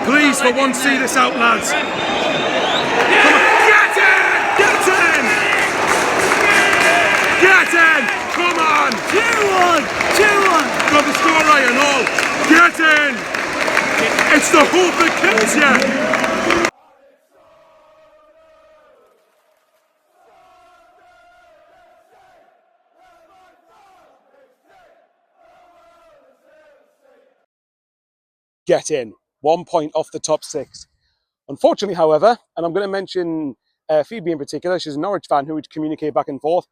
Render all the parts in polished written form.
Please, for once, see this out, lads. Come on. Get in! Get in! Get in! Come on! 2-1! 2-1! Got the score right and all. Get in! It's the hope that kills you. Get in. 1 point off the top 6. Unfortunately, however, and I'm going to mention Phoebe in particular, she's a Norwich fan who would communicate back and forth.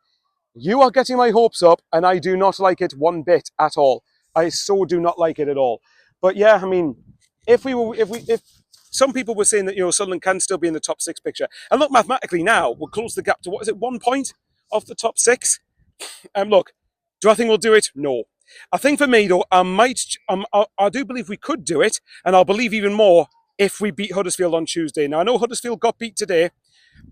You are getting my hopes up, and I do not like it one bit at all. I so do not like it at all. But yeah, I mean, if some people were saying that, you know, Sunderland can still be in the top 6 picture, and look, mathematically now we'll close the gap to, what is it, 1 point off the top 6. Look, do I think we'll do it? No. I think for me though, I do believe we could do it, and I'll believe even more if we beat Huddersfield on Tuesday. Now I know Huddersfield got beat today,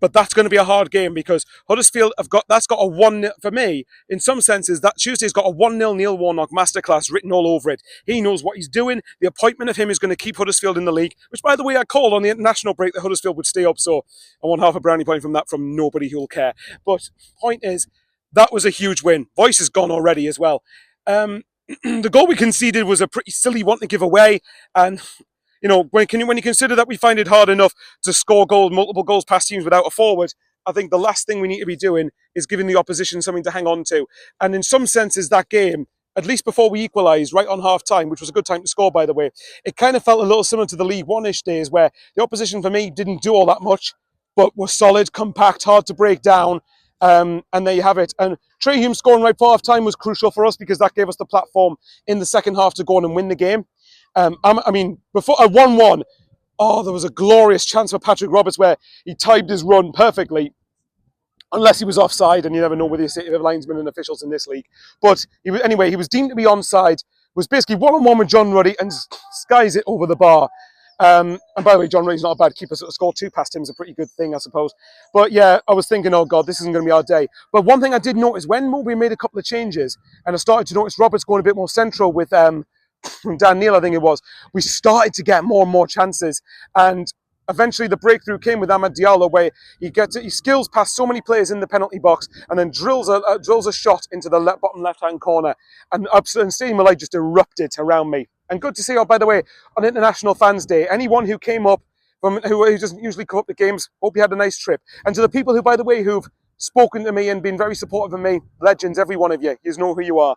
but that's going to be a hard game because Huddersfield that's got a 1-0 for me. In some senses, that Tuesday's got a 1-0 Neil Warnock masterclass written all over it. He knows what he's doing. The appointment of him is going to keep Huddersfield in the league, which, by the way, I called on the international break that Huddersfield would stay up. So I want half a brownie point from that from nobody who'll care. But point is, that was a huge win. Voice is gone already as well. The goal we conceded was a pretty silly one to give away, and you know, when you consider that we find it hard enough to score multiple goals past teams without a forward, I think the last thing we need to be doing is giving the opposition something to hang on to. And in some senses, that game, at least before we equalised, right on half-time, which was a good time to score, by the way, it kind of felt a little similar to the League One-ish days where the opposition, for me, didn't do all that much, but were solid, compact, hard to break down. And there you have it. And Trai Hume scoring right before half-time was crucial for us because that gave us the platform in the second half to go on and win the game. I mean, before at 1-1, there was a glorious chance for Patrick Roberts where he timed his run perfectly, unless he was offside, and you never know with the linesmen and officials in this league. But he was deemed to be onside, was basically one-on-one with John Ruddy and skies it over the bar. And by the way, John Ruddy's not a bad keeper, so to score 2 past him is a pretty good thing, I suppose. But yeah, I was thinking, oh God, this isn't going to be our day. But one thing I did notice, when Mowbray made a couple of changes, and I started to notice Roberts going a bit more central with Dan Neil, I think it was, we started to get more and more chances. And eventually the breakthrough came with Amad Diallo, where he skills past so many players in the penalty box and then drills a shot into the bottom left-hand corner. And Stadium Light just erupted around me. And good to see, by the way, on International Fans Day, anyone who came up, who doesn't usually come up to games, hope you had a nice trip. And to the people who, by the way, who've spoken to me and been very supportive of me, legends, every one of you, you know who you are.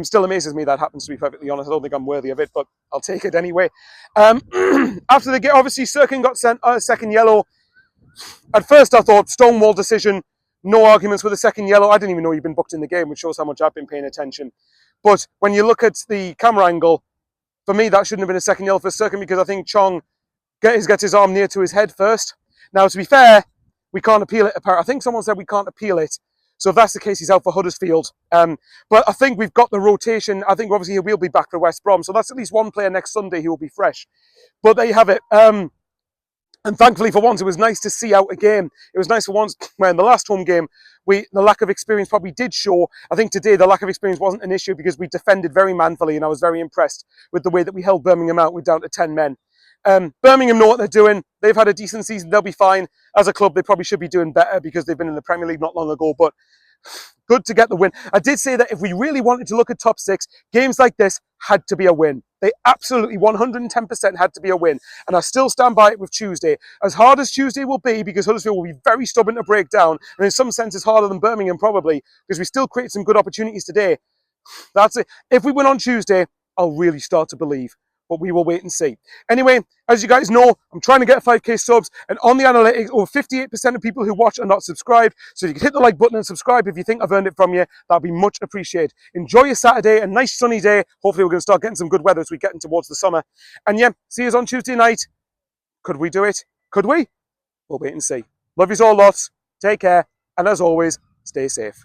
Still amazes me that happens, to be perfectly honest. I don't think I'm worthy of it, but I'll take it anyway. After the game, obviously, Sirkin got sent a second yellow. At first, I thought, stonewall decision, no arguments with a second yellow. I didn't even know he'd been booked in the game, which shows how much I've been paying attention. But when you look at the camera angle, for me, that shouldn't have been a second yellow for Sirkin because I think Chong gets his arm near to his head first. Now, to be fair, we can't appeal it. I think someone said we can't appeal it. So if that's the case, he's out for Huddersfield. But I think we've got the rotation. I think obviously he will be back for West Brom. So that's at least one player next Sunday who will be fresh. But there you have it. And thankfully for once, it was nice to see out a game. It was nice for once when in the last home game, the lack of experience probably did show. I think today the lack of experience wasn't an issue because we defended very manfully and I was very impressed with the way that we held Birmingham out with down to 10 men. Birmingham know what they're doing. They've had a decent season. They'll be fine. As a club, they probably should be doing better because they've been in the Premier League not long ago. But good to get the win. I did say that if we really wanted to look at top 6, games like this had to be a win. They absolutely 110% had to be a win. And I still stand by it with Tuesday. As hard as Tuesday will be, because Huddersfield will be very stubborn to break down, and in some senses harder than Birmingham probably, because we still created some good opportunities today. That's it. If we win on Tuesday, I'll really start to believe. But we will wait and see. Anyway, as you guys know, I'm trying to get 5k subs, and on the analytics, over 58% of people who watch are not subscribed. So you can hit the like button and subscribe if you think I've earned it from you. That'd be much appreciated. Enjoy your Saturday, a nice sunny day. Hopefully we're going to start getting some good weather as we get in towards the summer. And yeah, see you on Tuesday night. Could we do it? Could we? We'll wait and see. Love yous all lots. Take care. And as always, stay safe.